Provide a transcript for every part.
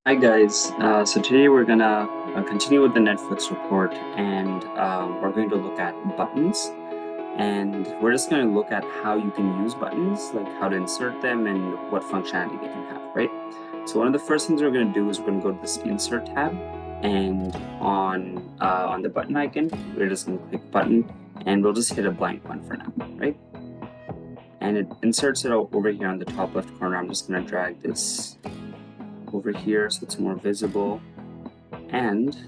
Hi guys, so today we're gonna continue with the Netflix report and we're going to look at buttons, and we're just going to look at how you can use buttons, like how to insert them and what functionality they can have, right? So one of the first things we're going to do is we're going to go to this insert tab, and on the button icon, we're just going to click button and we'll just hit a blank one for now, right? And it inserts it over here on the top left corner. I'm just going to drag this over here so it's more visible, and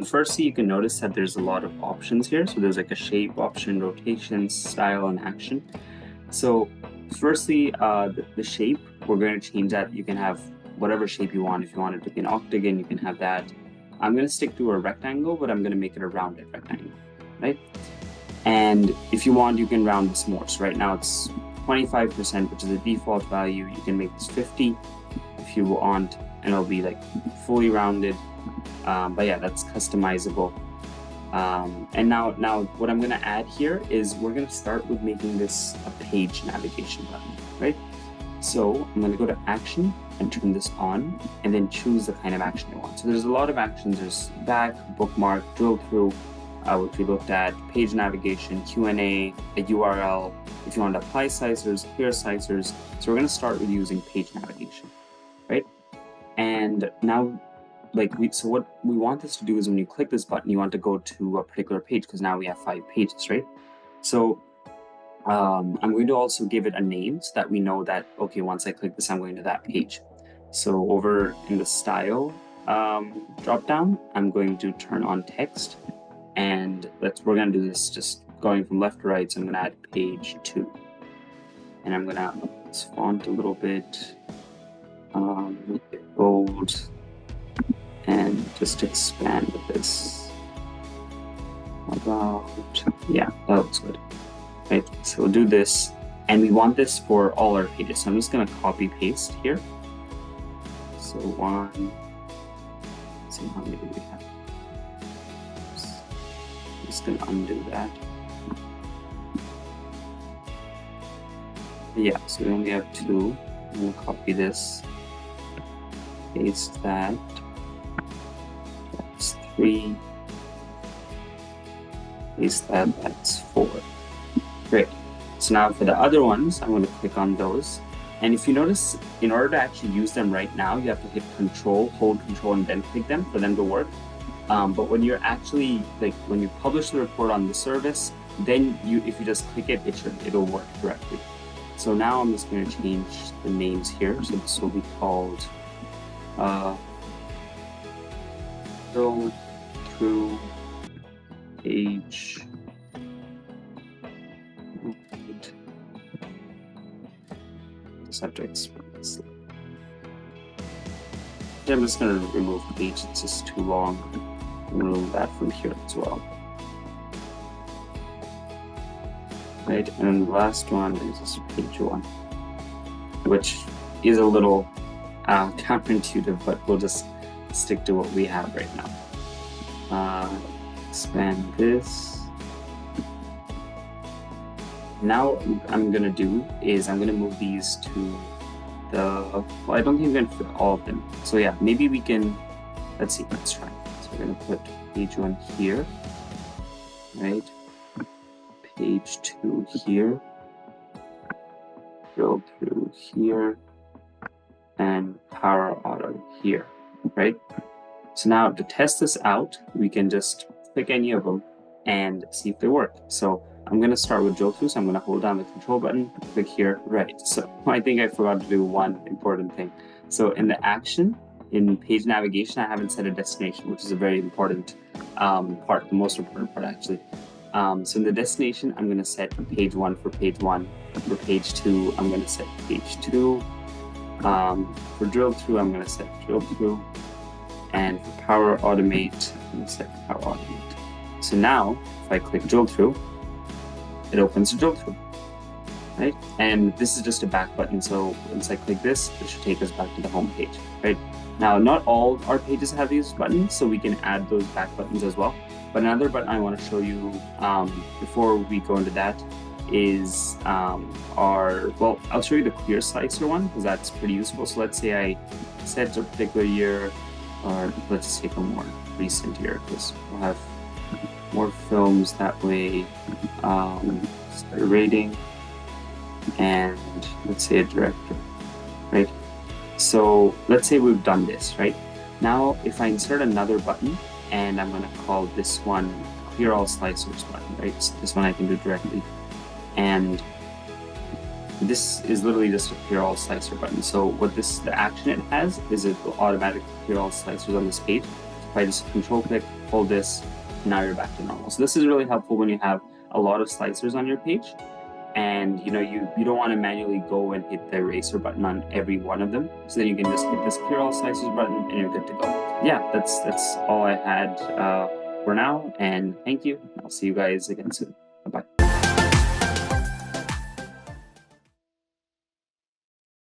firstly you can notice that there's a lot of options here. So there's like a shape option, rotation, style, and action. So firstly, the shape, we're going to change that. You can have whatever shape you want. If you want it to be an octagon, you can have that. I'm going to stick to a rectangle, but I'm going to make it a rounded rectangle, right? And if you want, you can round this more. So right now it's 25%, which is the default value. You can make this 50 if you want, and it'll be like fully rounded. But yeah, that's customizable. And now what I'm gonna add here is we're gonna start with making this a page navigation button, right? So I'm gonna go to action and turn this on, and then choose the kind of action you want. So there's a lot of actions. There's back, bookmark, drill through, which we looked at, page navigation, Q&A, a URL, if you want to apply slicers, clear slicers. So we're going to start with using page navigation, right? And now, so what we want this to do is when you click this button, you want to go to a particular page, because now we have 5 pages, right? So I'm going to also give it a name so that we know that, okay, once I click this, I'm going to that page. So over in the style drop down, I'm going to turn on text. And we're going to do this just going from left to right. So I'm going to add page 2. And I'm going to up this font a little bit, make it bold, and just expand this. Yeah, that looks good. Right, so we'll do this. And we want this for all our pages. So I'm just going to copy paste here. So let's see how many we have. Just gonna undo that. Yeah, so we only have 2. I'm gonna copy this, paste that. That's 3. Paste that. That's 4. Great. So now for the other ones, I'm going to click on those. And if you notice, in order to actually use them right now, you have to hit Control, hold Control, and then click them for them to work. But when you're actually, when you publish the report on the service, then if you just click it, it'll work correctly. So now I'm just going to change the names here. So this will be called Go Through Page. Just have to explain this. I'm just going to remove page. It's just too long. Remove that from here as well. Right, and then the last one is just page 1, which is a little counterintuitive, but we'll just stick to what we have right now. Expand this. Now what I'm gonna do is I'm gonna move these to well, I don't think we're gonna fit all of them. So yeah, maybe we can, let's see, let's try. So we're gonna put page 1 here, right? Page 2 here, drill through here, and power auto here, right? So now to test this out, we can just click any of them and see if they work. So I'm going to start with drill through. So I'm going to hold down the control button, click here, right? So I think I forgot to do one important thing. So in the action, in page navigation, I haven't set a destination, which is a very important part, the most important part actually. So in the destination, I'm going to set page 1 for page 1. For page 2, I'm going to set page 2. For drill through, I'm going to set drill through. And for power automate, I'm going to set power automate. So now, if I click drill through, it opens the drill through, right? And this is just a back button. So once I click this, it should take us back to the home page, right? Now, not all our pages have these buttons, so we can add those back buttons as well. But another button I want to show you before we go into that is well, I'll show you the clear slicer one because that's pretty useful. So let's say I set a particular year, or let's take a more recent year because we'll have more films that way. Start a rating, and let's say a director, right? So let's say we've done this, right? Now, if I insert another button, and I'm going to call this one Clear All Slicers button, right? So this one I can do directly. And this is literally just a Clear All Slicer button. So what the action it has is it will automatically clear all slicers on this page. So if I just control click, hold this, now you're back to normal. So this is really helpful when you have a lot of slicers on your page, and you don't want to manually go and hit the eraser button on every one of them. So then you can just hit this Clear All Slicers button and you're good to go. Yeah, that's all I had for now, and thank you. I'll see you guys again soon.